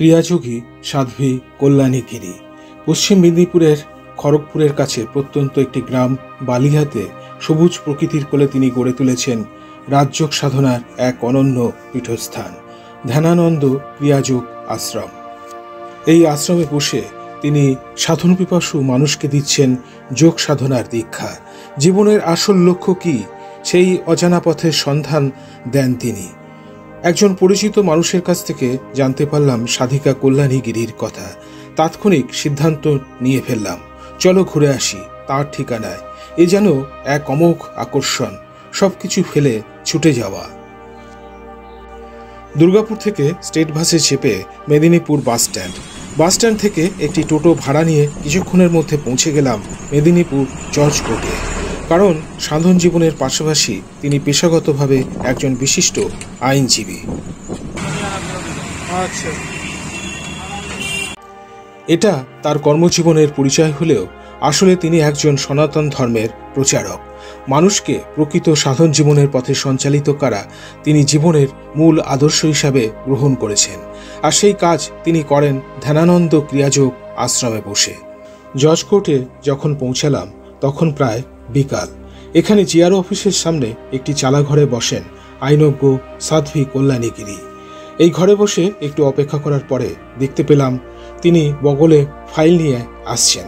ক্রিয়াযোগী সাধ্বী কল্যাণী গিরি। পশ্চিম মেদিনীপুরের খড়গপুরের কাছে প্রত্যন্ত একটি গ্রাম বালিয়াতে সবুজ প্রকৃতির কোলে তিনি গড়ে তুলেছেন রাজযোগ সাধনার এক অনন্য পীঠস্থান, ধ্যানানন্দ ক্রিয়াযোগ আশ্রম। এই আশ্রমে বসে তিনি সাধন পিপাসু মানুষকে দিচ্ছেন যোগ সাধনার দীক্ষা। জীবনের আসল লক্ষ্য কি, সেই অজানা পথের সন্ধান দেন তিনি। একজন পরিচিত মানুষের কাছ থেকে জানতে পারলাম সাধিকা কল্যাণী গিরির কথা। তাৎক্ষণিক সিদ্ধান্ত নিয়ে ফেললাম, চলো ঘুরে আসি তার ঠিকানায়। এ যেন এক অমোঘ আকর্ষণ, সবকিছু ফেলে ছুটে যাওয়া। দুর্গাপুর থেকে স্টেট বাসে চেপে মেদিনীপুর বাসস্ট্যান্ড থেকে একটি টোটো ভাড়া নিয়ে কিছুক্ষণের মধ্যে পৌঁছে গেলাম মেদিনীপুর জজ কোর্টে। কারণ সাধন জীবনের পাশাপাশি তিনি পেশাগতভাবে একজন বিশিষ্ট আইনজীবী। এটা তার কর্মজীবনের পরিচয় হলেও আসলে তিনি একজন সনাতন ধর্মের প্রচারক। মানুষকে প্রকৃত সাধন জীবনের পথে সঞ্চালিত করা তিনি জীবনের মূল আদর্শ হিসাবে গ্রহণ করেছেন। আর সেই কাজ তিনি করেন ধ্যানানন্দ ক্রিয়াযোগ আশ্রমে বসে। জজ কোর্টে যখন পৌঁছালাম তখন প্রায় বিকাল। এখানে জিআরও অফিসের সামনে একটি চালাঘরে বসেন আইনজ্ঞ সাধ্বী কল্যাণী গিরি। এই ঘরে বসে একটু অপেক্ষা করার পরে দেখতে পেলাম তিনি বগলে ফাইল নিয়ে আসছেন।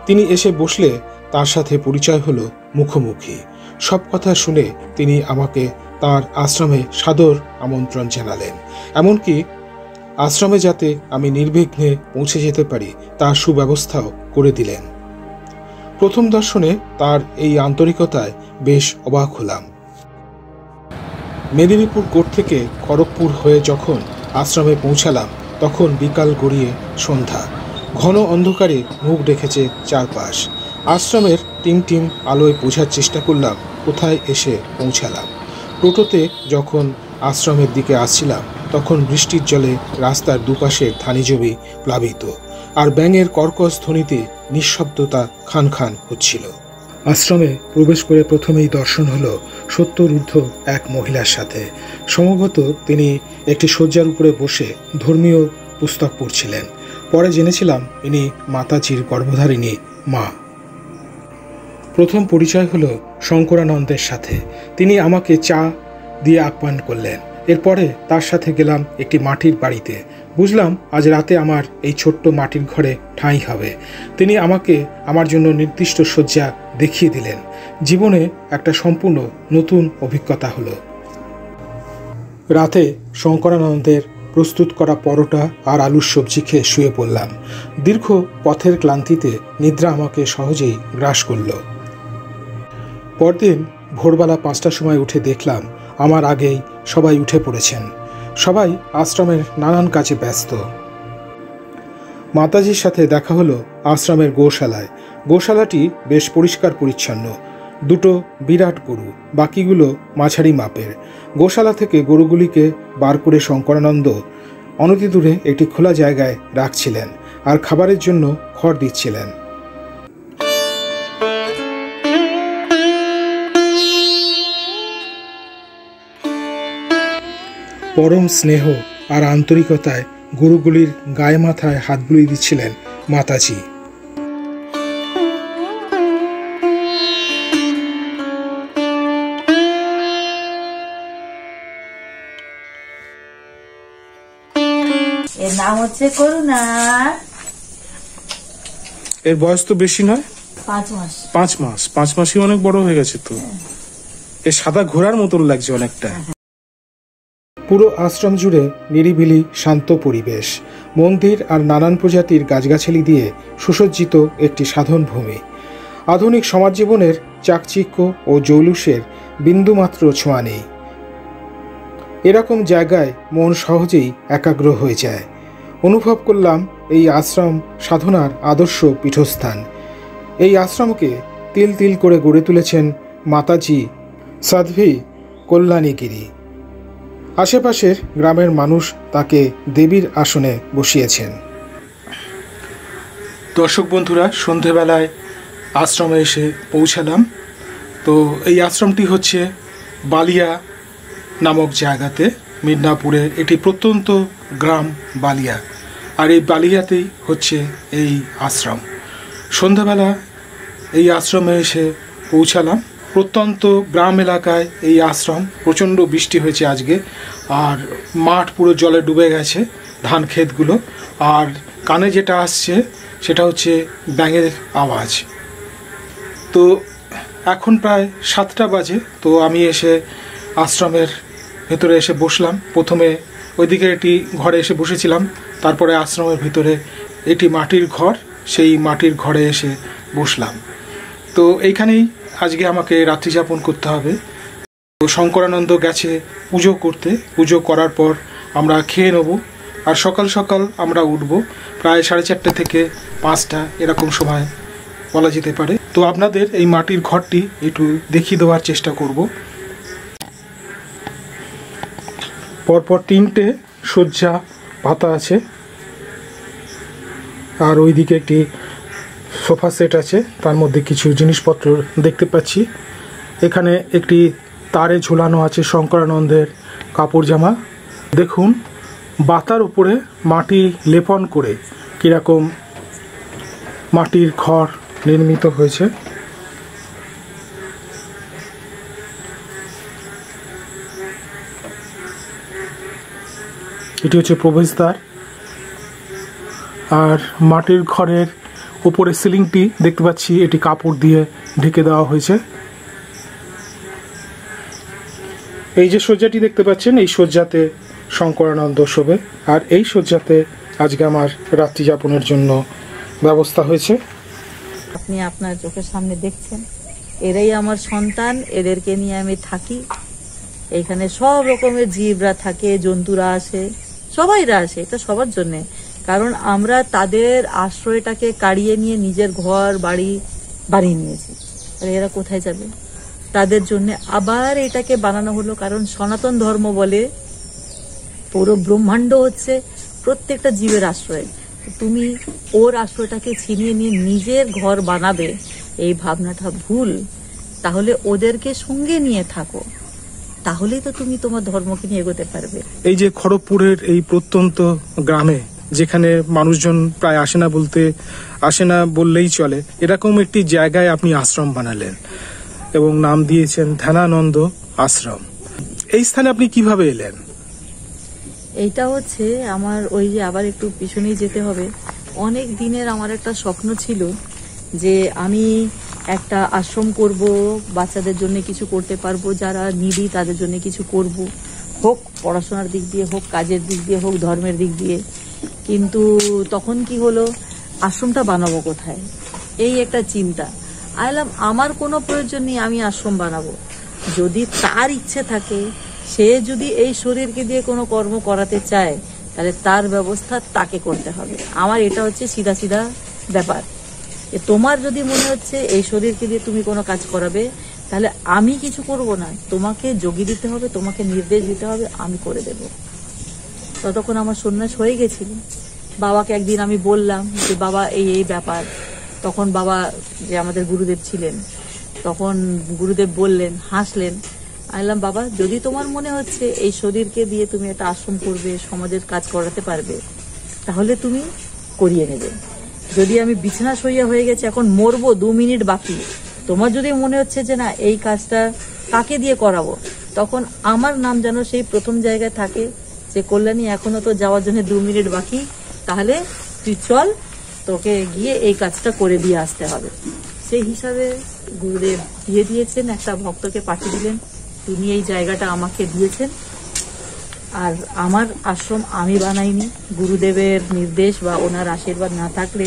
তিনি এসে বসলে তার সাথে পরিচয় হলো মুখোমুখি। সব কথা শুনে তিনি আমাকে তার আশ্রমে সাদর আমন্ত্রণ জানালেন। এমনকি আশ্রমে যাতে আমি নির্বিঘ্নে পৌঁছে যেতে পারি তার সুব্যবস্থাও করে দিলেন। প্রথম দর্শনে তার এই আন্তরিকতায় বেশ অবাক হলাম। মেদিনীপুর কোর্ট থেকে খড়গপুর হয়ে যখন আশ্রমে পৌঁছালাম তখন বিকাল গড়িয়ে সন্ধ্যা। ঘন অন্ধকারে মুখ ডেকেছে চারপাশ। আশ্রমের টিম আলোয় বোঝার চেষ্টা করলাম কোথায় এসে পৌঁছালাম। টোটোতে যখন আশ্রমের দিকে আসছিলাম তখন বৃষ্টির জলে রাস্তার দুপাশের ধানি জমি প্লাবিত, আর ব্যাঙের কর্কশ ধ্বনিতে নিঃশব্দতা খান খান হচ্ছিল। আশ্রমে প্রবেশ করে প্রথমেই দর্শন হলো 70 ঊর্ধ্ব এক মহিলার সাথে। সম্ভবত তিনি একটি শয্যার উপরে বসে ধর্মীয় পুস্তক পড়ছিলেন। পরে জেনেছিলাম ইনি মাতাজির গর্ভধারিণী মা। প্রথম পরিচয় হলো শঙ্করানন্দের সাথে। তিনি আমাকে চা দিয়ে আপ্যায়ন করলেন। এরপরে তার সাথে গেলাম একটি মাটির বাড়িতে। বুঝলাম আজ রাতে আমার এই ছোট্ট মাটির ঘরে ঠাঁই হবে। তিনি আমাকে আমার জন্য নির্দিষ্ট শয্যা দেখিয়ে দিলেন। জীবনে একটা সম্পূর্ণ নতুন অভিজ্ঞতা হলো। রাতে শঙ্করানন্দের প্রস্তুত করা পরোটা আর আলুর সবজি খেয়ে শুয়ে পড়লাম। দীর্ঘ পথের ক্লান্তিতে নিদ্রা আমাকে সহজেই গ্রাস করল। পরদিন ভোরবেলা 5টার সময় উঠে দেখলাম আমার আগেই সবাই উঠে পড়েছেন। সবাই আশ্রমের নানান কাজে ব্যস্ত। মাতাজির সাথে দেখা হলো আশ্রমের গোশালায়। গোশালাটি বেশ পরিষ্কার পরিচ্ছন্ন। 2টো বিরাট গরু, বাকিগুলো মাঝারি মাপের। গোশালা থেকে গরুগুলিকে বার করে শঙ্করানন্দ অনতিদূরে একটি খোলা জায়গায় রাখছিলেন আর খাবারের জন্য খড় দিচ্ছিলেন। পরম স্নেহ আর আন্তরিকতায় গরুগুলির গায়ে মাথায় হাত বুলিয়ে দিচ্ছিলেন মাতাজি। এর নাম হচ্ছে করুণা। এর বয়স তো বেশি নয়, 5 মাস। 5 মাস। 5 মাসই অনেক বড় হয়ে গেছে তো। এ সাদা ঘোড়ার মতন লাগছে অনেকটা। পুরো আশ্রম জুড়ে নিরিবিলি শান্ত পরিবেশ। মন্দির আর নানান প্রজাতির গাছগাছালি দিয়ে সুসজ্জিত একটি সাধন ভূমি। আধুনিক সমাজ জীবনের চাকচিক্য ও জৌলুসের বিন্দুমাত্র ছোঁয়া নেই। এরকম জায়গায় মন সহজেই একাগ্র হয়ে যায়। অনুভব করলাম এই আশ্রম সাধনার আদর্শ পীঠস্থান। এই আশ্রমকে তিল তিল করে গড়ে তুলেছেন মাতাজি সাধ্বী কল্যাণী গিরি। আশেপাশের গ্রামের মানুষ তাকে দেবীর আসনে বসিয়েছেন। দর্শক বন্ধুরা, সন্ধেবেলায় আশ্রমে এসে পৌঁছালাম। তো এই আশ্রমটি হচ্ছে বালিয়া নামক জায়গাতে, মিদনাপুরের একটি প্রত্যন্ত গ্রাম বালিয়া। আর এই বালিয়াতেই হচ্ছে এই আশ্রম। সন্ধ্যাবেলা এই আশ্রমে এসে পৌঁছালাম। প্রত্যন্ত গ্রাম এলাকায় এই আশ্রম। প্রচণ্ড বৃষ্টি হয়েছে আজকে, আর মাঠ পুরো জলে ডুবে গেছে, ধান ক্ষেতগুলো। আর কানে যেটা আসছে সেটা হচ্ছে ব্যাঙের আওয়াজ। তো এখন প্রায় 7টা বাজে। তো আমি এসে আশ্রমের ভেতরে এসে বসলাম। প্রথমে ওইদিকে একটি ঘরে এসে বসেছিলাম, তারপরে আশ্রমের ভিতরে এটি মাটির ঘর, সেই মাটির ঘরে এসে বসলাম। তো এইখানেই আজকে আমাকে রাত্রি যাপন করতে হবে। তো শঙ্করানন্দ গেছে পুজো করতে, পুজো করার পর আমরা খেয়ে নেব। আর সকাল সকাল আমরা উঠব, প্রায় 4:30 থেকে 5টা এরকম সময় বলা যেতে পারে। তো আপনাদের এই মাটির ঘরটি একটু দেখিয়ে দেওয়ার চেষ্টা করব। পরপর 3টে শয্যা পাতা আছে, আর ওইদিকে একটি সোফা সেট আছে, তার মধ্যে কিছু জিনিসপত্র দেখতে পাচ্ছি। এখানে একটি তারে ঝুলানো আছে শঙ্করানন্দের কাপড় জামা। দেখুন বাতার উপরে মাটি লেপন করে কীরকম মাটির ঘর নির্মিত হয়েছে। এটি হচ্ছে প্রবেশদ্বার। আর মাটির ঘরের উপরে সিলিংটি দেখতে পাচ্ছি এটি কাপড় দিয়ে ঢেকে দেওয়া হয়েছে। এই যে শয্যাটি দেখতে পাচ্ছেন, এই শয্যাতে শঙ্করানন্দ শোবে, আর এই শয্যাতে আজকে আমার রাত্রি যাপনের জন্য ব্যবস্থা হয়েছে। আপনি আপনার চোখের সামনে দেখছেন, এরাই আমার সন্তান, এদেরকে নিয়ে আমি থাকি। এইখানে সব রকমের জীবরা থাকে, জন্তুরা আসে, সবাইরা আসে, এটা সবার জন্যে। কারণ আমরা তাদের আশ্রয়টাকে কাড়িয়ে নিয়ে নিজের ঘর বাড়ি বানিয়ে নিয়েছি। আর এরা কোথায় যাবে? তাদের জন্য আবার এটাকে বানানো হলো। কারণ সনাতন ধর্ম বলে পুরো ব্রহ্মাণ্ড হচ্ছে প্রত্যেকটা জীবের আশ্রয়। তুমি ওর আশ্রয়টাকে ছিনিয়ে নিয়ে নিজের ঘর বানাবে, এই ভাবনাটা ভুল। তাহলে ওদেরকে সঙ্গে নিয়ে থাকো, তাহলেই তো তুমি তোমার ধর্মকে নিয়ে এগোতে পারবে। এই যে খড়গপুরের এই প্রত্যন্ত গ্রামে, যেখানে মানুষজন প্রায় আসে না বললেই চলে, এরকম একটি জায়গায় আপনি আশ্রম বানালেন এবং নাম দিয়েছেন ধ্যানানন্দ আশ্রম। এই স্থানে আপনি কিভাবে এলেন? এইটা হচ্ছে আমার ওই যে আবার একটু পিছনেই যেতে হবে। অনেক দিনের আমার একটা স্বপ্ন ছিল যে আমি একটা আশ্রম করব, বাচ্চাদের জন্য কিছু করতে পারবো, যারা নিডি তাদের জন্য কিছু করব, হোক পড়াশোনার দিক দিয়ে, হোক কাজের দিক দিয়ে, হোক ধর্মের দিক দিয়ে। কিন্তু তখন কি হলো, আশ্রমটা বানাবো কোথায়, এই একটা চিন্তা। আইলাম আমার কোনো প্রয়োজন নেই আমি আশ্রম বানাবো। যদি তার ইচ্ছে থাকে, সে যদি এই শরীরকে দিয়ে কোনো কর্ম করাতে চায়, তাহলে তার ব্যবস্থা তাকে করতে হবে। আমার এটা হচ্ছে সিধা সিধা ব্যাপার। তোমার যদি মনে হচ্ছে এই শরীরকে দিয়ে তুমি কোনো কাজ করাবে, তাহলে আমি কিছু করব না, তোমাকে যোগী দিতে হবে, তোমাকে নির্দেশ দিতে হবে, আমি করে দেব। ততক্ষণ আমার সন্ন্যাস হয়ে গেছিল। বাবাকে একদিন আমি বললাম যে বাবা এই এই ব্যাপার। তখন বাবা, যে আমাদের গুরুদেব ছিলেন, তখন গুরুদেব বললেন, হাসলেন। আইলাম বাবা, যদি তোমার মনে হচ্ছে এই শরীরকে দিয়ে তুমি একটা আশ্রম করবে, সমাজের কাজ করাতে পারবে, তাহলে তুমি করিয়ে নেবে। যদি আমি বিছানা শইয়া হয়ে গেছে, এখন মরবো, 2 মিনিট বাকি, তোমার যদি মনে হচ্ছে যে না এই কাজটা কাকে দিয়ে করাবো, তখন আমার নাম যেন সেই প্রথম জায়গায় থাকে যে কল্যাণী এখনো তো যাওয়ার জন্য 2 মিনিট বাকি, তাহলে তুই চল, তোকে গিয়ে এই কাজটা করে দিয়ে আসতে হবে। সেই হিসাবে গুরুদেব দিয়ে দিয়েছেন, একটা ভক্তকে পাঠিয়ে দিলেন, তিনি এই জায়গাটা আমাকে দিয়েছেন। আর আমার আশ্রম আমি বানাইনি, গুরুদেবের নির্দেশ বা ওনার আশীর্বাদ না থাকলে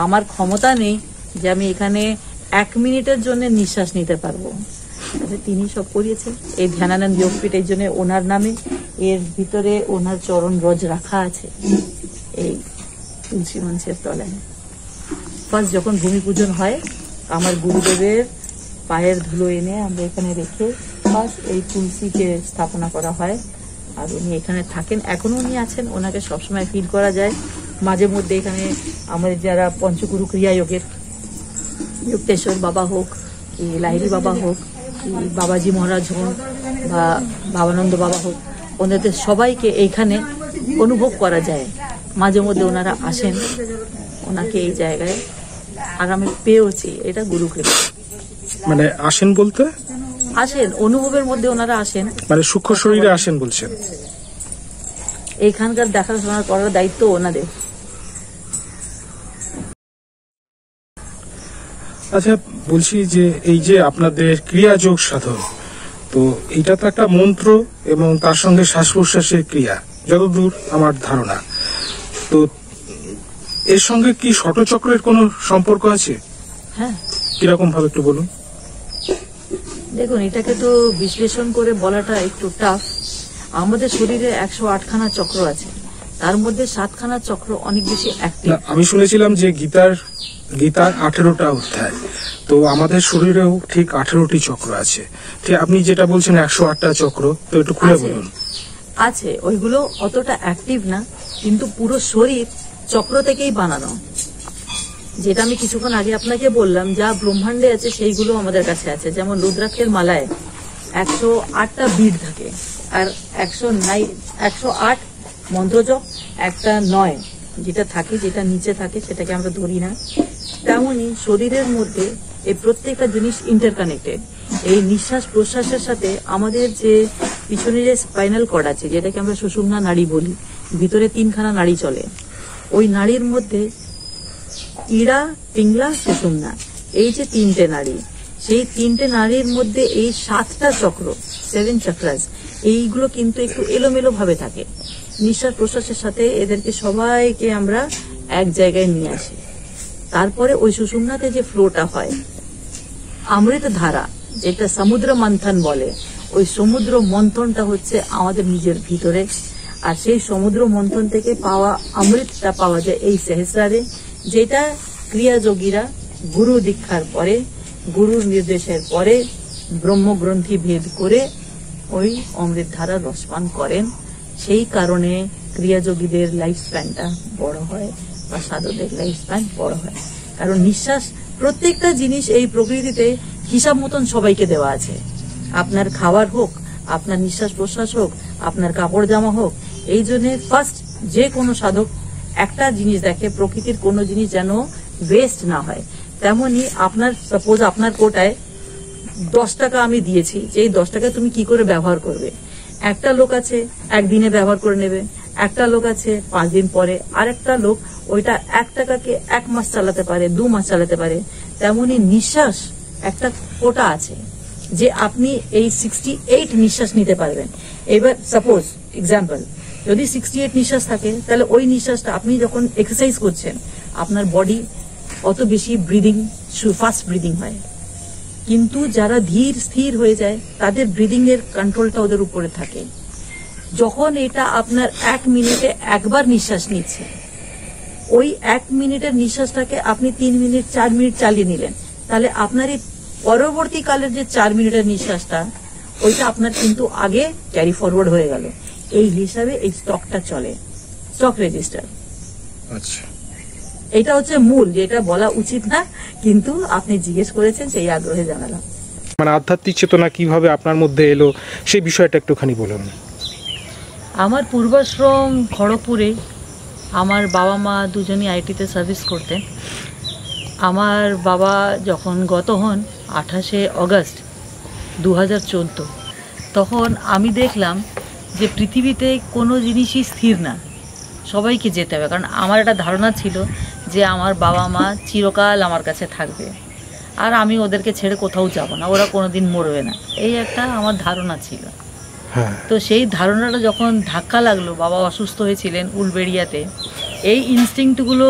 আমার ক্ষমতা নেই যে আমি এখানে 1 মিনিটের জন্য নিঃশ্বাস নিতে পারবো। তিনি সব করিয়েছেন। এই ধ্যানানন্দ যোগপীঠ এই জন্য ওনার নামে, এর ভিতরে ওনার চরণ রজ রাখা আছে এই তুলসী মঞ্চের তলায়। ফার্স্ট যখন ভূমি পূজন হয়, আমার গুরুদেবের পায়ের ধুলো এনে আমরা এখানে রেখে ফার্স্ট এই তুলসীকে স্থাপনা করা হয়। আর উনি এখানে থাকেন, এখনো উনি আছেন, ওনাকে সবসময় ফিল করা যায়। মাঝে মধ্যে এখানে আমাদের যারা পঞ্চগুরু ক্রিয়া যোগের, যুক্তেশ্বর বাবা হোক কি লাহিড়ী বাবা হোক কি বাবাজি মহারাজ হোক বা বাবানন্দ বাবা হোক, ওনাদের সবাইকে এইখানে অনুভব করা যায়। মাঝে মধ্যে ওনারা আসেন, ওনাকে এই জায়গায় আর আমি পেয়েছি, এটা গুরু কৃপা। মানে আসেন বলতে? আসেন, অনুভবের মধ্যে ওনারা আসেন, মানে সূক্ষ্ম শরীরে আসেন বলছেন? এইখানকার দেখাশোনা করার দায়িত্ব ওনাদের। আচ্ছা, বলছি যে এই যে আপনাদের ক্রিয়াযোগ সাধন, তো এটা তো একটা মন্ত্র এবং তার সঙ্গে শ্বাস প্রশ্বাসের ক্রিয়া, যতদূর আমার ধারণা। তো এর সঙ্গে কি ষটচক্রের কোনো সম্পর্ক আছে? হ্যাঁ, কিরকম ভাবে একটু বলুন। দেখুন, এটাকে তো বিশ্লেষণ করে বলাটা একটু টাফ। আমাদের শরীরে 108খানা চক্র আছে, তার মধ্যে 7খানা চক্র অনেক বেশি অ্যাক্টিভ। আমি শুনেছিলাম যে গীতার 18টা অধ্যায়, তো আমাদের শরীরেও ঠিক 18টি চক্র আছে। ঠিক আপনি যেটা বলছেন 108টা চক্র, তো একটু খুলে বলুন। আছে, ওইগুলো অতটা অ্যাক্টিভ না, কিন্তু পুরো শরীর চক্র থেকেই বানানো। যেটা আমি কিছুক্ষণ আগে আপনাকে বললাম, যা ব্রহ্মাণ্ডে আছে সেইগুলো আমাদের কাছে আছে। যেমন রুদ্রাক্ষের মালায় 108টা বিট থাকে, আর 108 মন্ত্রজপ, একটা 9 যেটা থাকে, যেটা নিচে থাকে সেটাকে আমরা ধরি না। তেমনি শরীরের মধ্যে এই প্রত্যেকটা জিনিস ইন্টারকানেক্টেড। এই নিঃশ্বাস প্রশ্বাসের সাথে আমাদের যে পিছনে যে স্পাইনাল কর্ড আছে, যেটাকে আমরা সুষুম্না নাড়ি বলি, ভিতরে 3খানা নাড়ি চলে। ওই নাড়ির মধ্যে ইড়া, পিংলা, সুষুম্না, এই যে 3টে নাড়ি, সেই 3টে নাড়ির মধ্যে এই 7টা চক্র, 7 চক্রাস, এইগুলো কিন্তু একটু এলোমেলো ভাবে থাকে। নিঃশ্বাস প্রশ্বাসের সাথে এদেরকে সবাইকে আমরা এক জায়গায় নিয়ে আসি। তারপরে ওই সুষুম্নাতে যে ফ্লোটা হয়, অমৃত ধারা, যেটা সমুদ্র মন্থন বলে, ওই সমুদ্র মন্থনটা হচ্ছে আমাদের নিজের ভিতরে। আর সেই সমুদ্র মন্থন থেকে পাওয়া অমৃতটা পাওয়া যায় এই সহস্রারে, যেটা ক্রিয়াযোগীরা গুরু দীক্ষার পরে, গুরুর নির্দেশের পরে ব্রহ্মগ্রন্থি ভেদ করে ওই অমৃত ধারা রসপান করেন। সেই কারণে ক্রিয়াযোগীদের লাইফ স্প্যানটা বড় হয় বা সাধকদের লাইফ স্প্যান বড় হয়। কারণ নিঃশ্বাস, প্রত্যেকটা জিনিস এই প্রকৃতিতে হিসাব মতন সবাইকে দেওয়া আছে। আপনার খাবার হোক, আপনার নিঃশ্বাস প্রশ্বাস হোক, আপনার কাপড় জামা হোক, এই জন্য ফার্স্ট যে কোনো সাধক একটা জিনিস দেখে, প্রকৃতির কোনো জিনিস যেন ওয়েস্ট না হয়। তেমনি আপনার, সাপোজ আপনার কোটায় 10 টাকা আমি দিয়েছি, যে এই 10 টাকা তুমি কি করে ব্যবহার করবে। একটা লোক আছে একদিনে ব্যবহার করে নেবে, একটা লোক আছে 5 দিন পরে, আরেকটা লোক ওইটা 1 টাকাকে 1 মাস চালাতে পারে, 2 মাস চালাতে পারে। তেমনি নিঃশ্বাস একটা কোটা আছে, যে আপনি এই 68 নিঃশ্বাস নিতে পারবেন। এবার সাপোজ এক্সাম্পল, যদি 68 নিঃশ্বাস থাকে, তাহলে ওই নিঃশ্বাসটা আপনি যখন এক্সারসাইজ করছেন, আপনার বডি অত বেশি ব্রিদিং, ফাস্ট ব্রিদিং হয়। কিন্তু যারা ধীর স্থির হয়ে যায়, তাদের ব্রিদিং এর কন্ট্রোলটা ওদের উপরে থাকে। যখন এটা আপনার 1 মিনিটে একবার নিঃশ্বাস নিচ্ছে, ওই 1 মিনিটের নিঃশ্বাসটাকে আপনি 3 মিনিট 4 মিনিট চালিয়ে নিলেন, তাহলে আপনার এই পরবর্তীকালের যে 4 মিনিটের নিঃশ্বাসটা, ওইটা আপনার কিন্তু আগে ক্যারি ফরওয়ার্ড হয়ে গেল। এই হিসাবে এই স্টকটা চলে, স্টক রেজিস্টার। আচ্ছা, এটা হচ্ছে মূল, যেটা বলা উচিত না, কিন্তু আপনি জিজ্ঞেস করেছেন, সেই আগ্রহে জানালাম। মানে আধ্যাত্মিক চেতনা কিভাবে আপনার মধ্যে এলো, সেই বিষয়টা একটুখানি বলুন। আমার পূর্বাশ্রম খড়গপুরে। আমার বাবা মা দুজনই আইটিতে সার্ভিস করতেন। আমার বাবা যখন গত হন 28শে অগস্ট 2014, তখন আমি দেখলাম যে পৃথিবীতে কোনো জিনিসই স্থির না, সবাইকে যেতে হবে। কারণ আমার একটা ধারণা ছিল যে আমার বাবা মা চিরকাল আমার কাছে থাকবে, আর আমি ওদেরকে ছেড়ে কোথাও যাব না, ওরা কোনোদিন মরবে না, এই একটা আমার ধারণা ছিল। তো সেই ধারণাটা যখন ধাক্কা লাগলো, বাবা অসুস্থ হয়েছিলেন উলবেড়িয়াতে, এই ইনস্টিংক্টগুলো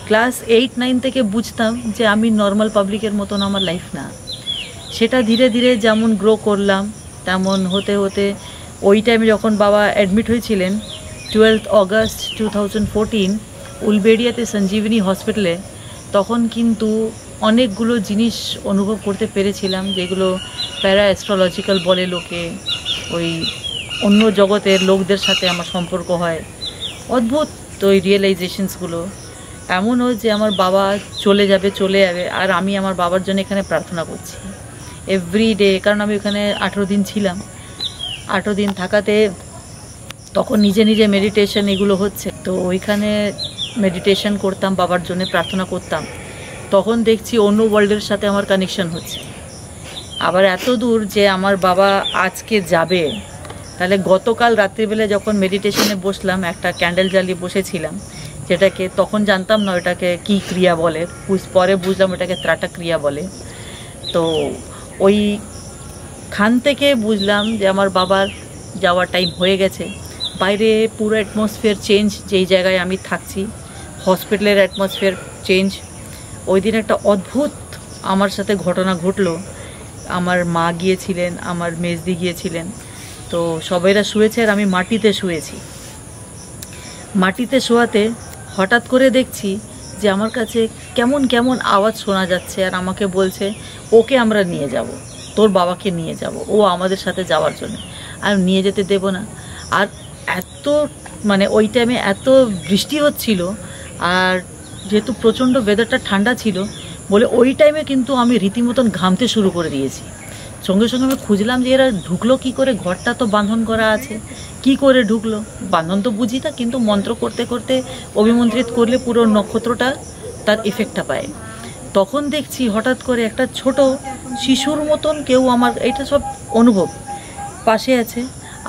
ক্লাস 8-9 থেকে বুঝতাম যে আমি নর্মাল পাবলিকের মতন আমার লাইফ না। সেটা ধীরে ধীরে যেমন গ্রো করলাম, তেমন হতে হতে ওই টাইমে যখন বাবা অ্যাডমিট হয়েছিলেন 12 অগস্ট 2014 উলবেড়িয়াতে সঞ্জীবনী হসপিটালে, তখন কিন্তু অনেকগুলো জিনিস অনুভব করতে পেরেছিলাম, যেগুলো প্যারা অ্যাস্ট্রোলজিক্যাল বলে লোকে, ওই অন্য জগতের লোকদের সাথে আমার সম্পর্ক হয়, অদ্ভুত ওই রিয়েলাইজেশনসগুলো। এমনও যে আমার বাবা চলে যাবে, আর আমি আমার বাবার জন্য এখানে প্রার্থনা করছি এভরি ডে। কারণ আমি ওখানে 18 দিন ছিলাম, 18 দিন থাকাতে তখন নিজে নিজে মেডিটেশন এগুলো হচ্ছে, তো ওইখানে মেডিটেশন করতাম, বাবার জন্য প্রার্থনা করতাম। তখন দেখছি অন্য ওয়ার্ল্ডের সাথে আমার কানেকশন হচ্ছে, আবার এত দূর যে আমার বাবা আজকে যাবে। তাহলে গতকাল রাত্রিবেলা যখন মেডিটেশনে বসলাম, একটা ক্যান্ডেল জ্বালিয়ে বসেছিলাম, যেটাকে তখন জানতাম না ওটাকে কি ক্রিয়া বলে, পরে বুঝলাম ওটাকে ত্রাটা ক্রিয়া বলে। তো ওইখান থেকে বুঝলাম যে আমার বাবার যাওয়ার টাইম হয়ে গেছে। বাইরে পুরো অ্যাটমসফিয়ার চেঞ্জ, যেই জায়গায় আমি থাকছি হসপিটালের অ্যাটমসফিয়ার চেঞ্জ। ওই দিন একটা অদ্ভুত আমার সাথে ঘটনা ঘটলো। আমার মা গিয়েছিলেন, আমার মেজদি গিয়েছিলেন, তো সবাইরা শুয়েছে আর আমি মাটিতে শুয়েছি। মাটিতে শোয়াতে হঠাৎ করে দেখছি যে আমার কাছে কেমন কেমন আওয়াজ শোনা যাচ্ছে, আর আমাকে বলছে ওকে আমরা নিয়ে যাব, তোর বাবাকে নিয়ে যাব, ও আমাদের সাথে যাওয়ার জন্য, আর নিয়ে যেতে দেব না। আর এত মানে ওই টাইমে এত বৃষ্টি হচ্ছিল, আর যেহেতু প্রচণ্ড ওয়েদারটা ঠান্ডা ছিল বলে ওই টাইমে কিন্তু আমি রীতিমতন ঘামতে শুরু করে দিয়েছি। সঙ্গে সঙ্গে আমি খুঁজলাম যে এরা ঢুকলো কী করে, ঘরটা তো বাঁধন করা আছে, কি করে ঢুকলো। বাঁধন তো বুঝি না, কিন্তু মন্ত্র করতে করতে অভিমন্ত্রিত করলে পুরো নক্ষত্রটা তার এফেক্টটা পায়। তখন দেখছি হঠাৎ করে একটা ছোট শিশুর মতন কেউ, আমার এটা সব অনুভব, পাশে আছে।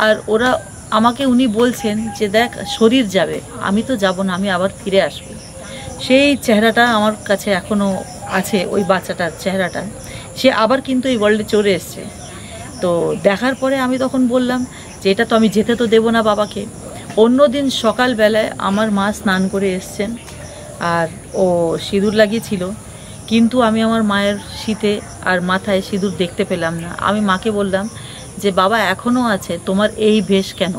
আর ওরা আমাকে উনি বলছেন যে দেখ শরীর যাবে, আমি তো যাব না, আমি আবার ফিরে আসবো। সেই চেহারাটা আমার কাছে এখনও আছে, ওই বাচ্চাটার চেহারাটা। সে আবার কিন্তু এই ওয়ার্ল্ডে চলে এসছে। তো দেখার পরে আমি তখন বললাম যে এটা তো আমি যেতে তো দেবো না বাবাকে। অন্য দিন সকালবেলায় আমার মা স্নান করে এসছেন, আর ও সিঁদুর লাগিয়েছিল, কিন্তু আমি আমার মায়ের শীতে আর মাথায় সিঁদুর দেখতে পেলাম না। আমি মাকে বললাম যে বাবা এখনও আছে, তোমার এই বেশ কেন,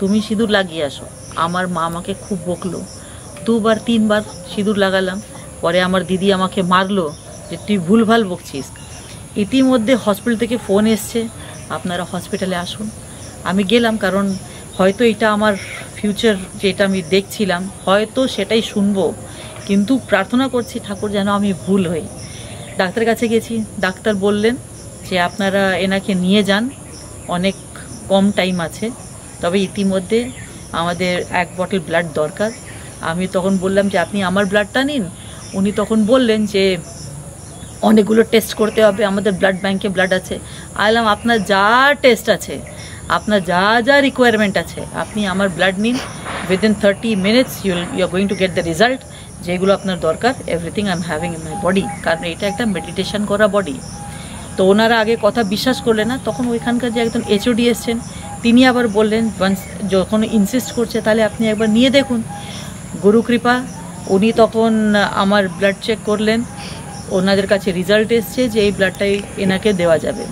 তুমি সিঁদুর লাগিয়ে আসো। আমার মা আমাকে খুব বকলো, 2-3 বার সিঁদুর লাগালাম। পরে আমার দিদি আমাকে মারলো যে তুই ভুলভাল বকছিস। ইতিমধ্যে হসপিটাল থেকে ফোন এসছে, আপনারা হসপিটালে আসুন। আমি গেলাম, কারণ হয়তো এটা আমার ফিউচার যেটা আমি দেখছিলাম হয়তো সেটাই শুনবো, কিন্তু প্রার্থনা করছি ঠাকুর যেন আমি ভুল হই। ডাক্তারের কাছে গেছি, ডাক্তার বললেন যে আপনারা এনাকে নিয়ে যান, অনেক কম টাইম আছে, তবে ইতিমধ্যে আমাদের 1 বটল ব্লাড দরকার। আমি তখন বললাম যে আপনি আমার ব্লাডটা নিন। উনি তখন বললেন যে অনেকগুলো টেস্ট করতে হবে, আমাদের ব্লাড ব্যাংকে ব্লাড আছে। আইলাম আপনার যা টেস্ট আছে, আপনার যা যা রিকোয়ারমেন্ট আছে, আপনি আমার ব্লাড নিন, within 30 minutes you are going to get the result. যেগুলো আপনার দরকার everything I am having in my body, কারণ এটা একটা মেডিটেশন করা বডি। তো ওনারা আগে কথা বিশ্বাস করলেন না। তখন ওইখানকার যে একজন HOD এসছেন, তিনি আবার বললেন যখন ইনসিস্ট করছে তাহলে আপনি একবার নিয়ে দেখুন। গুরু কৃপা, উনি তখন আমার ব্লাড চেক করলেন, ওনাদের কাছে রেজাল্ট এসছে যে এই ব্লাডটাই এনাকে দেওয়া যাবে।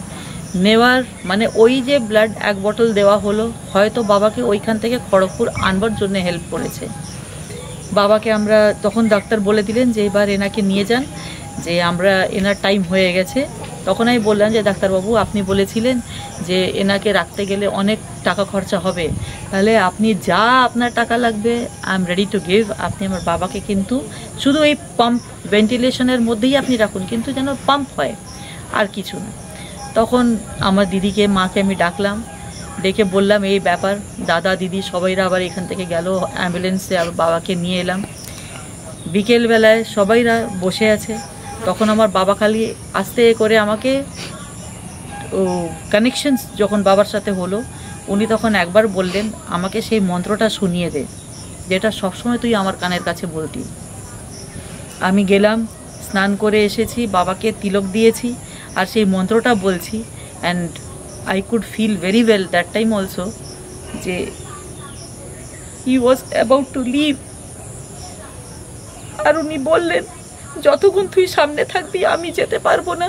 নেওয়ার মানে ওই যে ব্লাড 1 বটল দেওয়া হলো, হয়তো বাবাকে ওইখান থেকে খড়গপুর আনবার জন্য হেল্প করেছে। বাবাকে আমরা তখন ডাক্তার বলে দিলেন যে এবার এনাকে নিয়ে যান, যে আমরা এনার টাইম হয়ে গেছে। তখন আমি বললাম যে ডাক্তারবাবু আপনি বলেছিলেন যে এনাকে রাখতে গেলে অনেক টাকা খরচা হবে, তাহলে আপনি যা আপনার টাকা লাগবে I am ready to give. আপনি আমার বাবাকে কিন্তু শুধু এই পাম্প ভেন্টিলেশনের মধ্যেই আপনি রাখুন, কিন্তু যেন পাম্প হয়, আর কিছু না। তখন আমার দিদিকে, মাকে আমি ডাকলাম, ডেকে বললাম এই ব্যাপার। দাদা দিদি সবাইরা আবার এখান থেকে গেল অ্যাম্বুলেন্সে, আবার বাবাকে নিয়ে এলাম। বিকেলবেলায় সবাইরা বসে আছে, তখন আমার বাবা খালি আস্তে করে আমাকে কানেকশনস যখন বাবার সাথে হলো, উনি তখন একবার বললেন আমাকে সেই মন্ত্রটা শুনিয়ে দে, যেটা সবসময় তুই আমার কানের কাছে বলতি। আমি গেলাম, স্নান করে এসেছি, বাবাকে তিলক দিয়েছি, আর সেই মন্ত্রটা বলছি। And I could feel very well that time also যে he was about to leave। আর উনি বললেন যতক্ষণ তুই সামনে থাকবি আমি যেতে পারবো না।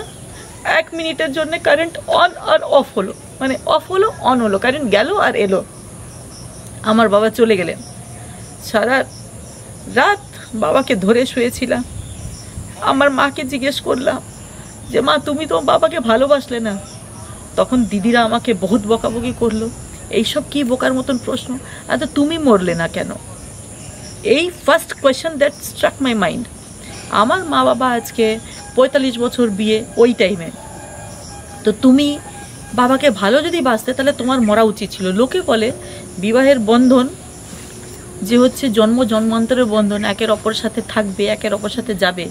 1 মিনিটের জন্য কারেন্ট অন আর অফ হলো, মানে অফ হলো অন হলো, কারেন্ট গেল আর এলো। আমার বাবা চলে গেলেন। সারা রাত বাবাকে ধরে শুয়েছিলাম। আমার মাকে জিজ্ঞেস করলাম যে মা তুমি তো বাবাকে ভালোবাসলে না। তখন দিদিরা আমাকে বহুত বকাবকি করলো, এইসব কি বোকার মতন প্রশ্ন, আচ্ছা তুমি মরলে না কেন? এই first question that struck my mind. আমার মা বাবা আজকে 45 বছর বিয়ে ওই টাইমে, তো তুমি বাবাকে ভালো যদি বাঁচতে তাহলে তোমার মরা উচিত ছিল। লোকে বলে বিবাহের বন্ধন যে হচ্ছে জন্ম জন্মান্তরের বন্ধন, একের অপর সাথে থাকবে, একের অপর সাথে যাবে,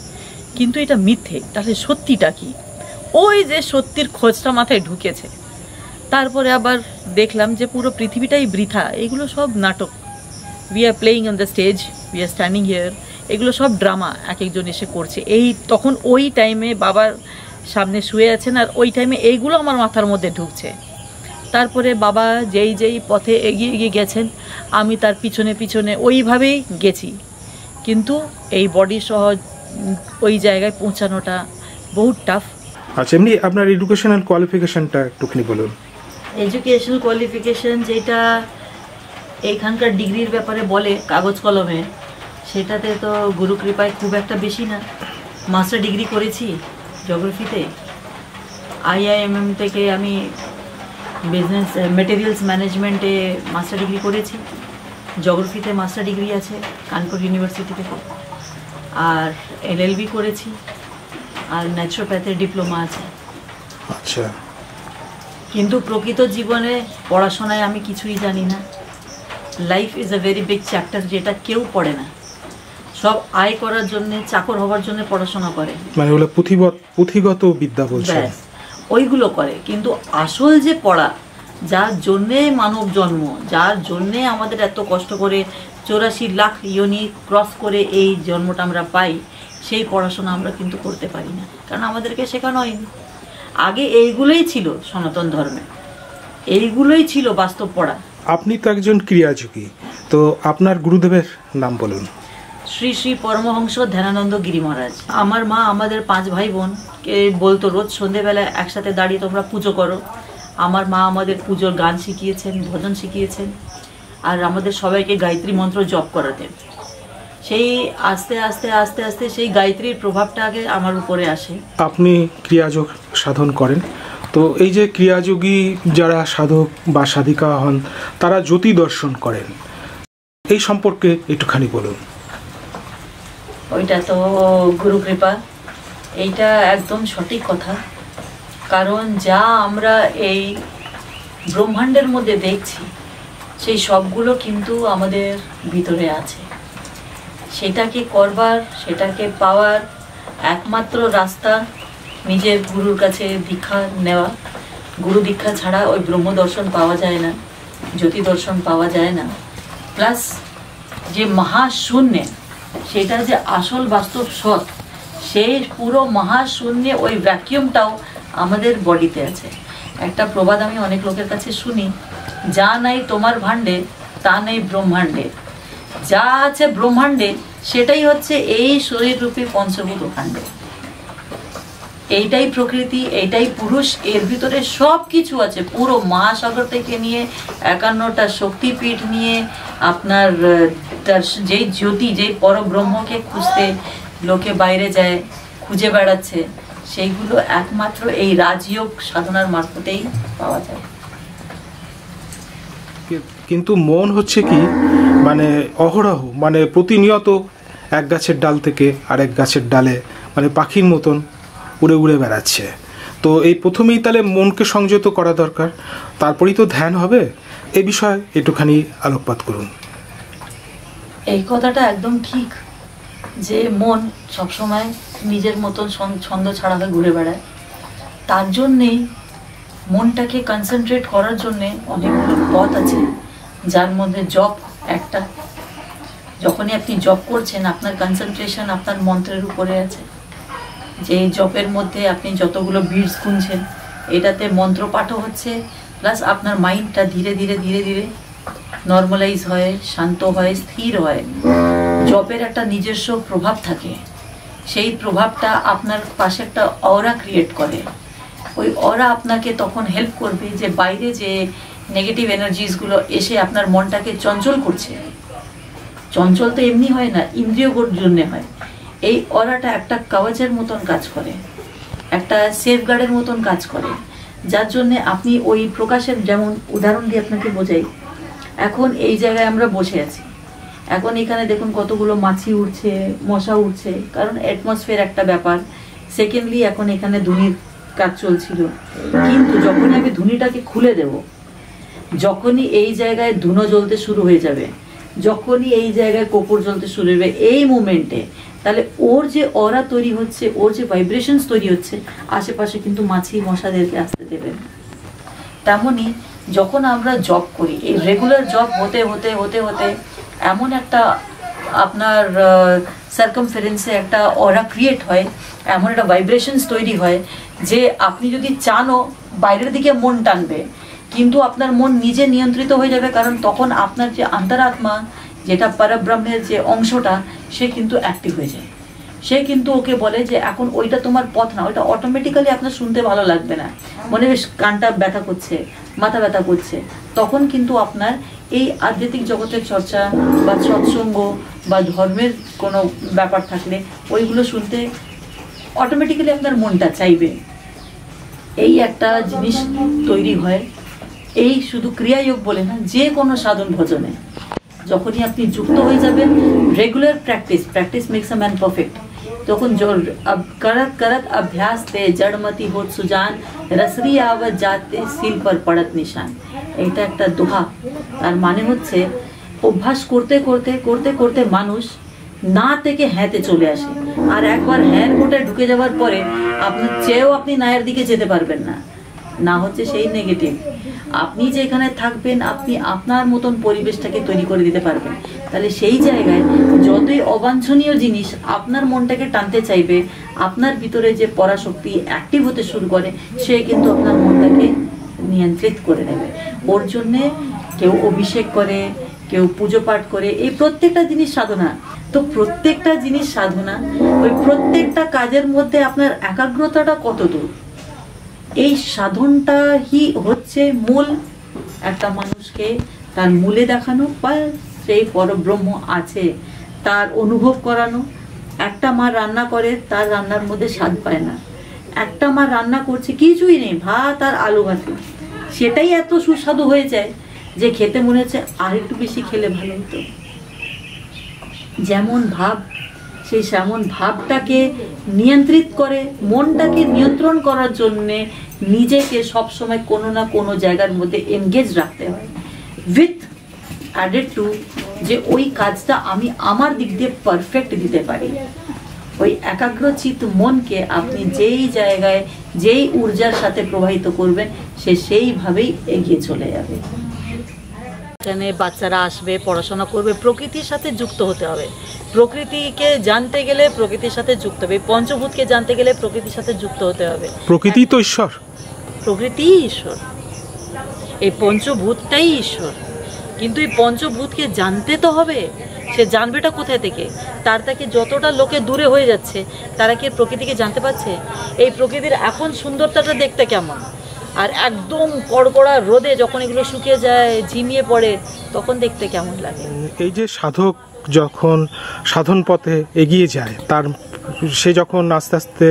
কিন্তু এটা মিথ্যে। তাহলে সত্যিটা কি? ওই যে সত্যির খোঁজটা মাথায় ঢুকেছে। তারপরে আবার দেখলাম যে পুরো পৃথিবীটাই বৃথা, এগুলো সব নাটক। We are playing on the stage, we are standing here, এগুলো সব ড্রামা এক একজন এসে করছে। তখন ওই টাইমে বাবার সামনে শুয়ে আছেন, আর ওই টাইমে এইগুলো আমার মাথার মধ্যে ঢুকছে। তারপরে বাবা যেই পথে এগিয়ে এগিয়ে গেছেন, আমি তার পিছনে পিছনে ওইভাবেই গেছি, কিন্তু এই বডি সহ ওই জায়গায় পৌঁছানোটা বহুত টাফ। আচ্ছা, এমনি আপনার এডুকেশনাল কোয়ালিফিকেশনটা একটুখানি বলুন। এডুকেশনাল কোয়ালিফিকেশন যেটা এইখানকার ডিগ্রির ব্যাপারে বলে কাগজ কলমে, সেটাতে তো গুরু কৃপায় খুব একটা বেশি না। মাস্টার ডিগ্রি করেছি জিওগ্রাফিতে, IIMM থেকে আমি বিজনেস মেটেরিয়ালস ম্যানেজমেন্টে মাস্টার ডিগ্রি করেছি। জিওগ্রাফিতে মাস্টার ডিগ্রি আছে কানপুর ইউনিভার্সিটি থেকে, আর LLB করেছি, আর ন্যাচুরোপ্যাথের ডিপ্লোমা আছে। আচ্ছা, কিন্তু প্রকৃত জীবনে পড়াশোনায় আমি কিছুই জানি না। Life is a very big chapter, যেটা কেউ পড়ে না। সব আয় করার জন্য, চাকর হওয়ার জন্য পড়াশোনা করে, মানে ওগুলো পুঁথিগত বিদ্যা বলছেন, ব্যাস ওইগুলো করে। কিন্তু আসল যে পড়া, যার জন্যে মানব জন্ম, যার জন্যে আমাদের এত কষ্ট করে 84 লাখ ইয়োনি ক্রস করে এই জন্মটা আমরা পাই, সেই পড়াশোনা আমরা কিন্তু করতে পারি না, কারণ আমাদেরকে শেখানো হয়নি। আগে এইগুলোই ছিল সনাতন ধর্মে, এইগুলোই ছিল বাস্তব পড়া। আপনি তো একজন ক্রিয়াযোগী, তো আপনার গুরুদেবের নাম বলুন। শ্রী শ্রী পরমহংস ধ্যানানন্দ গিরি মহারাজ। আমার মা আমাদের 5 ভাই বোনকে বলতো রোজ সন্ধেবেলায় একসাথে দাঁড়িয়ে তোমরা পুজো করো। আমার মা আমাদের পুজোর গান শিখিয়েছেন, ভজন শিখিয়েছেন, আর আমাদের সবাইকে গায়ত্রী মন্ত্র জপ করাতেন। সেই আস্তে আস্তে আস্তে আস্তে সেই গায়ত্রীর প্রভাবটা আগে আমার উপরে আসে। আপনি ক্রিয়াযোগ সাধন করেন, তো এই যে ক্রিয়াযোগী যারা সাধক বা সাধিকা হন, তারা জ্যোতি দর্শন করেন, এই সম্পর্কে একটুখানি বলুন। ওইটা তো গুরু কৃপা, এইটা একদম সঠিক কথা। কারণ যা আমরা এই ব্রহ্মাণ্ডের মধ্যে দেখছি, সেই সবগুলো কিন্তু আমাদের ভিতরে আছে। সেটাকে করবার, সেটাকে পাওয়ার একমাত্র রাস্তা নিজের গুরুর কাছে দীক্ষা নেওয়া। গুরু দীক্ষা ছাড়া ওই ব্রহ্ম দর্শন পাওয়া যায় না, জ্যোতি দর্শন পাওয়া যায় না। প্লাস যে মহাশূন্যে, সেটা যে আসল বাস্তব সৎ, সেই পুরো মহাশূন্যে ওই ভ্যাকিউমটাও আমাদের বডিতে আছে। একটা প্রবাদ আমি অনেক লোকের কাছে শুনি, যা নাই তোমার ভাণ্ডে তা নেই ব্রহ্মাণ্ডে। যা আছে ব্রহ্মাণ্ডে সেটাই হচ্ছে এই শরীররূপী পঞ্চভূত ভাণ্ডে। এইটাই প্রকৃতি, এইটাই পুরুষ, এর ভিতরে সব কিছু আছে। পুরো মহাসাগর থেকে নিয়ে 51টা শক্তিপীঠ নিয়ে আপনার যেই জ্যোতি, যেই পরব্রহ্মকে খুঁজতে লোকে বাইরে যায়, খুঁজে বেড়াচ্ছে, সেইগুলো একমাত্র এই রাজযোগ সাধনার মারফতেই পাওয়া যায়। কিন্তু মন হচ্ছে কি, মানে অহরহ, মানে প্রতিনিয়ত এক গাছের ডাল থেকে আরেক গাছের ডালে, মানে পাখির মতন উড়ে উড়ে বেড়াচ্ছে। তো এই প্রথমেই তাহলে মনকে সংযত করা দরকার, তারপরেই তো ধ্যান হবে। এই বিষয়ে একটুখানি আলোকপাত করুন। এই কথাটা একদম ঠিক যে মন সবসময় নিজের মতন ছন্দ ছাড়া হয়ে ঘুরে বেড়ায়। তার জন্যেই মনটাকে কনসেন্ট্রেট করার জন্যে অনেকগুলো পথ আছে, যার মধ্যে জপ একটা। যখনই আপনি জপ করছেন, আপনার কনসেন্ট্রেশন আপনার মন্ত্রের উপরে আছে। যে জপের মধ্যে আপনি যতগুলো বিটস গুনছেন, এটাতে মন্ত্র পাঠও হচ্ছে, প্লাস আপনার মাইন্ডটা ধীরে ধীরে ধীরে ধীরে নর্মালাইজ হয়, শান্ত হয়, স্থির হয়। জপের একটা নিজস্ব প্রভাব থাকে, সেই প্রভাবটা আপনার পাশে একটা অরা ক্রিয়েট করে। ওই অরা আপনাকে তখন হেল্প করবে যে বাইরে যে নেগেটিভ এনার্জিসগুলো এসে আপনার মনটাকে চঞ্চল করছে। চঞ্চল তো এমনি হয় না, ইন্দ্রিয়গোর জন্যে হয়। এই অরাটা একটা কবচের মতন কাজ করে, একটা সেফগার্ডের মতন কাজ করে, যার জন্যে আপনি ওই প্রকাশের, যেমন উদাহরণ দিয়ে আপনাকে বোঝাই। এখন এই জায়গায় আমরা বসে আছি, এখন এখানে দেখুন কতগুলো মাছি উড়ছে, মশা উড়ছে, কারণ অ্যাটমসফিয়ার একটা ব্যাপার। সেকেন্ডলি এখন এখানে ধূলির কাজ চলছিল, কিন্তু যখনই আমি ধুনিটাকে খুলে দেব, যখনই এই জায়গায় ধুনো জ্বলতে শুরু হয়ে যাবে, যখনই এই জায়গায় কপুর জ্বলতে শুরু হবে, এই মুমেন্টে তাহলে ওর যে অরা তৈরি হচ্ছে, ওর যে ভাইব্রেশনস তৈরি হচ্ছে, আশেপাশে কিন্তু মাছি মশাদেরকে আসতে দেবে না। তেমনি যখন আমরা জব করি, এই রেগুলার জব হতে হতে হতে হতে এমন একটা আপনার সার্কামফারেন্সে একটা অরা ক্রিয়েট হয়, এমন একটা ভাইব্রেশনস তৈরি হয় যে আপনি যদি চানও বাইরের দিকে মন টানবে, কিন্তু আপনার মন নিজে নিয়ন্ত্রিত হয়ে যাবে, কারণ তখন আপনার যে অন্তরাত্মা, যেটা পরব্রহ্মের যে অংশটা, সে কিন্তু অ্যাক্টিভ হয়ে যায়। সে কিন্তু ওকে বলে যে এখন ওইটা তোমার পথ না, ওইটা অটোমেটিক্যালি আপনার শুনতে ভালো লাগবে না, মনে বেশ কানটা ব্যথা করছে, মাথা ব্যথা করছে, তখন কিন্তু আপনার এই আধ্যাত্মিক জগতের চর্চা বা সৎসঙ্গ বা ধর্মের কোনো ব্যাপার থাকলে ওইগুলো শুনতে অটোমেটিক্যালি আপনার মনটা চাইবে। এই একটা জিনিস তৈরি হয়, এই শুধু ক্রিয়াযোগ বলে না, যে কোনো সাধন ভজনে যখনই আপনি যুক্ত হয়ে যাবেন, regular practice makes a man perfect, তখন करत करत अभ्यास ते जड़मती होत सुजान रसरी आवत जाते सील पर पड़त निशान। এটা একটা দোহা, তার মানে হচ্ছে অভ্যাস করতে করতে করতে করতে মানুষ না থেকে হ্যাঁতে চলে আসে, আর একবার হ্যাঁ কোটায় ঢুকে যাওয়ার পরে আপনি চেয়েও আপনি নায়ের দিকে যেতে পারবেন না। না হচ্ছে সেই নেগেটিভ, আপনি যেখানে থাকবেন আপনি আপনার মতন পরিবেশটাকে তৈরি করে দিতে পারবেন। তাহলে সেই জায়গায় যতই অবাঞ্ছনীয় জিনিস আপনার মনটাকে টানতে চাইবে, আপনার ভিতরে যে পরাশক্তি অ্যাক্টিভ হতে শুরু করে, সে কিন্তু আপনার মনটাকে নিয়ন্ত্রিত করে নেবে। ওর জন্যে কেউ অভিষেক করে, কেউ পুজো পাঠ করে, এই প্রত্যেকটা জিনিস সাধনা। তো প্রত্যেকটা জিনিস সাধনা, ওই প্রত্যেকটা কাজের মধ্যে আপনার একাগ্রতাটা কত দূর, এই সাধনটাই হচ্ছে মূল। একটা মানুষকে তার মূলে দেখানো বা সেই পরব্রহ্ম আছে তার অনুভব করানো। একটা মা রান্না করে, তার রান্নার মধ্যে স্বাদ পায় না। একটা মা রান্না করছে, কিছুই নেই, ভাত আর আলু ভাতে, সেটাই এত সুস্বাদু হয়ে যায় যে খেতে মনে হচ্ছে আর একটু বেশি খেলে ভালো হতো। যেমন ভাব, সেই সেমন ভাবটাকে নিয়ন্ত্রিত করে, মনটাকে নিয়ন্ত্রণ করার জন্যে নিজেকে সবসময় কোনো না কোনো জায়গার মধ্যে এনগেজ রাখতে হয়, উইথ অ্যাডেড টু যে ওই কাজটা আমি আমার দিক দিয়ে পারফেক্ট দিতে পারি। ওই একাগ্রচিত মনকে আপনি যেই জায়গায় যেই ঊর্জার সাথে প্রবাহিত করবেন, সে সেইভাবেই এগিয়ে চলে যাবে। এখানে বাচ্চারা আসবে, পড়াশোনা করবে, প্রকৃতির সাথে যুক্ত হতে হবে। প্রকৃতিকে জানতে গেলে প্রকৃতির সাথে যুক্ত হবে, পঞ্চভূতকে জানতে গেলে প্রকৃতির সাথে যুক্ত হতে হবে। প্রকৃতি তো ঈশ্বর, প্রকৃতিই ঈশ্বর, এই পঞ্চভূতটাই ঈশ্বর। কিন্তু এই পঞ্চভূতকে জানতে তো হবে। সে জানবেটা কোথায় থেকে? তার থেকে যতটা লোকে দূরে হয়ে যাচ্ছে, তারা কি প্রকৃতিকে জানতে পারছে? এই প্রকৃতির এখন সুন্দরতাটা দেখতে কেমন, আর একদম কড়কড়া রোদে যখন এগুলো শুকিয়ে যায়, ঝিমিয়ে পড়ে, তখন দেখতে কেমন লাগে? এই যে সাধক যখন সাধন পথে এগিয়ে যায়, সে যখন আস্তে আস্তে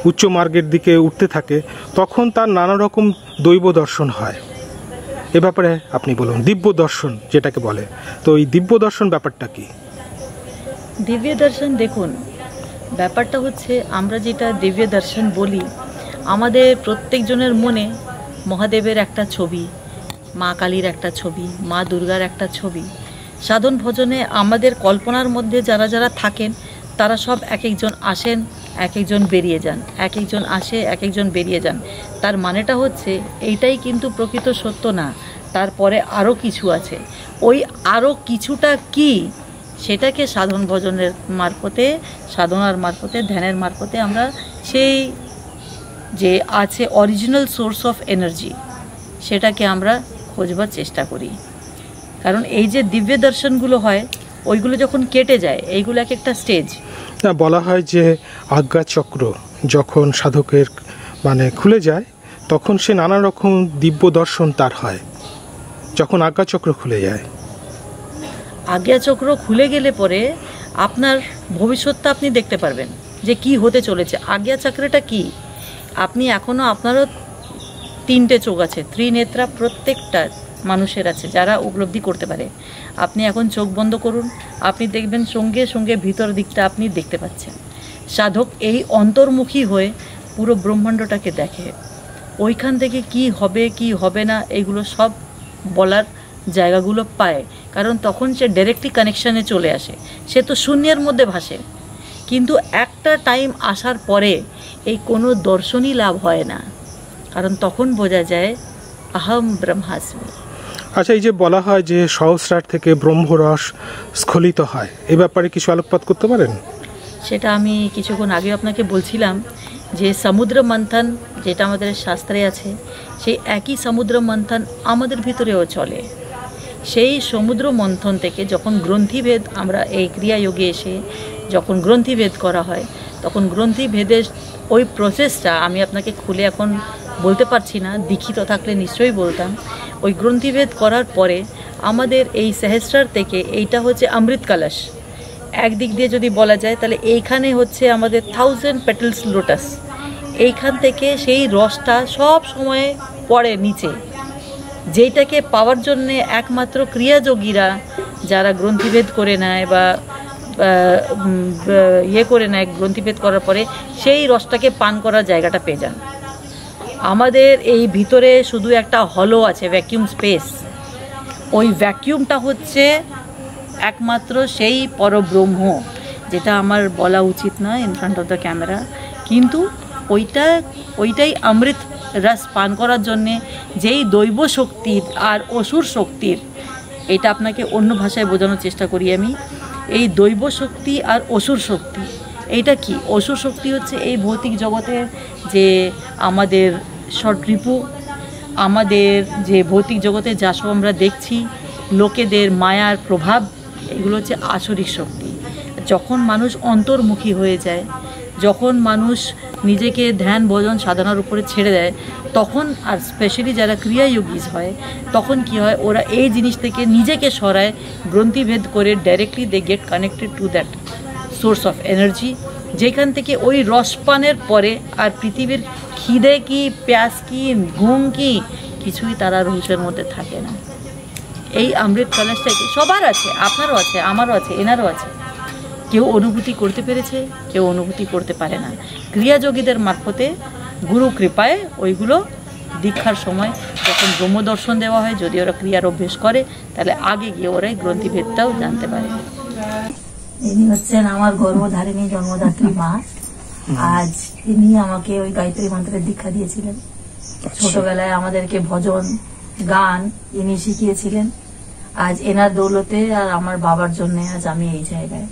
উচ্চ মার্গের দিকে উঠতে থাকে, তখন তার নানা রকম দৈব দর্শন হয়। এ ব্যাপারে আপনি বলুন, দিব্য দর্শন যেটাকে বলে, তো এই দিব্য দর্শন ব্যাপারটা কি? দিব্য দর্শন, দেখুন ব্যাপারটা হচ্ছে, আমরা যেটা দিব্য দর্শন বলি, আমাদের প্রত্যেকজনের মনে মহাদেবের একটা ছবি, মা কালীর একটা ছবি, মা দুর্গার একটা ছবি। সাধন ভজনে আমাদের কল্পনার মধ্যে যারা যারা থাকেন, তারা সব এক একজন আসেন, এক একজন বেরিয়ে যান, এক একজন আসে, এক একজন বেরিয়ে যান। তার মানেটা হচ্ছে এইটাই কিন্তু প্রকৃত সত্য না, তারপরে আরও কিছু আছে। ওই আরও কিছুটা কি, সেটাকে সাধন ভজনের মারফতে, সাধনার মারফতে, ধ্যানের মারফতে আমরা সেই যে আছে অরিজিনাল সোর্স অফ এনার্জি, সেটাকে আমরা খোঁজবার চেষ্টা করি। কারণ এই যে দিব্য দর্শনগুলো হয়, ওইগুলো যখন কেটে যায়, এইগুলো এক একটা স্টেজ। না, বলা হয় যে আজ্ঞাচক্র যখন সাধকের খুলে যায়, তখন সে নানা রকম দিব্য দর্শন তার হয়। যখন আজ্ঞাচক্র খুলে যায়, আজ্ঞাচক্র খুলে গেলে পরে আপনার ভবিষ্যৎটা আপনি দেখতে পারবেন যে কি হতে চলেছে। আজ্ঞাচক্রটা কি? আপনি এখনও, আপনারও তিনটে চোখ আছে, ত্রিনেত্রা প্রত্যেকটা মানুষের আছে যারা উপলব্ধি করতে পারে। আপনি এখন চোখ বন্ধ করুন, আপনি দেখবেন সঙ্গে সঙ্গে ভিতর দিকটা আপনি দেখতে পাচ্ছেন। সাধক এই অন্তর্মুখী হয়ে পুরো ব্রহ্মাণ্ডটাকে দেখে। ওইখান থেকে কি হবে কি হবে না এগুলো সব বলার জায়গাগুলো পায়, কারণ তখন সে ডাইরেক্টলি কানেকশানে চলে আসে, সে তো শূন্যের মধ্যে ভাসে। কিন্তু একটা টাইম আসার পরে এই কোনো দর্শনই লাভ হয় না, কারণ তখন বোঝা যায় আহম ব্রহ্মাস্মি। আচ্ছা, এই যে বলা হয় যে সহস্রার থেকে ব্রহ্মরস স্খলিত হয়, এ ব্যাপারে কিছু আলোকপাত করতে পারেন? সেটা আমি কিছুক্ষণ আগে আপনাকে বলছিলাম যে সমুদ্র মন্থন যেটা আমাদের শাস্ত্রে আছে, সেই একই সমুদ্র মন্থন আমাদের ভিতরেও চলে। সেই সমুদ্র মন্থন থেকে যখন গ্রন্থিভেদ, আমরা এই ক্রিয়াযোগে এসে যখন গ্রন্থিভেদ করা হয়, তখন গ্রন্থিভেদের ওই প্রসেসটা আমি আপনাকে খুলে এখন বলতে পারছি না, দীক্ষিত থাকলে নিশ্চয়ই বলতাম। ওই গ্রন্থিভেদ করার পরে আমাদের এই সহস্রার থেকে এইটা হচ্ছে অমৃত কলস। একদিক দিয়ে যদি বলা যায় তাহলে এইখানে হচ্ছে আমাদের 1000 পেটালস লোটাস, এইখান থেকে সেই রসটা সব সময় পড়ে নিচে, যেইটাকে পাওয়ার জন্যে একমাত্র ক্রিয়াযোগীরা যারা গ্রন্থিভেদ করে নেয় বা ইয়ে করে নেয়, গ্রন্থিভেদ করার পরে সেই রসটাকে পান করার জায়গাটা পেয়ে যান। আমাদের এই ভিতরে শুধু একটা হলো আছে, ভ্যাকিউম স্পেস। ওই ভ্যাকিউমটা হচ্ছে একমাত্র সেই পরব্রহ্ম, যেটা আমার বলা উচিত না in front of the camera, কিন্তু ওইটাই অমৃত রস পান করার জন্যে যেই দৈব শক্তির আর অসুর শক্তির, এটা আপনাকে অন্য ভাষায় বোঝানোর চেষ্টা করি আমি। এই দৈব শক্তি আর অসুর শক্তি, এইটা কি? অসুর শক্তি হচ্ছে এই ভৌতিক জগতের যে আমাদের ষটরিপু, আমাদের যে ভৌতিক জগতে যা সব আমরা দেখছি, লোকেদের মায়ার প্রভাব, এগুলো হচ্ছে আসরিক শক্তি। যখন মানুষ অন্তর্মুখী হয়ে যায়, যখন মানুষ নিজেকে ধ্যান ভজন সাধনার উপরে ছেড়ে দেয়, তখন আর স্পেশালি যারা ক্রিয়াযোগীজ হয়, তখন কি হয়, ওরা এই জিনিস থেকে নিজেকে সরায়, গ্রন্থিভেদ করে directly they get connected to that source of energy, যেখান থেকে ওই রসপানের পরে আর পৃথিবীর খিদে কি, প্যাস কি, ঘুম কি, কিছুই তারা রুচের মধ্যে থাকে না। এই অমৃত কলসটাকে সবার আছে, আপনারও আছে, আমারও আছে, এনারও আছে। কেউ অনুভূতি করতে পেরেছে, কেউ অনুভূতি করতে পারে না। ক্রিয়াযোগীদের মারফতে গুরু কৃপায় ওইগুলো দীক্ষার সময় যখন ব্রহ্মদর্শন দেওয়া হয়, যদি ওরা ক্রিয়ার অভ্যেস করে, তাহলে আগে গিয়ে ওরা গ্রন্থিভেদটাও জানতে পারে। ইনি হচ্ছেন আমার গর্ভধারিণী জন্মদাত্রী মা। আজ ইনি আমাকে ওই গায়ত্রী মন্ত্রের দীক্ষা দিয়েছিলেন। ছোটবেলায় আমাদেরকে ভজন গান ইনি শিখিয়েছিলেন। আজ এনার দৌলতে আর আমার বাবার জন্য আজ আমি এই জায়গায়।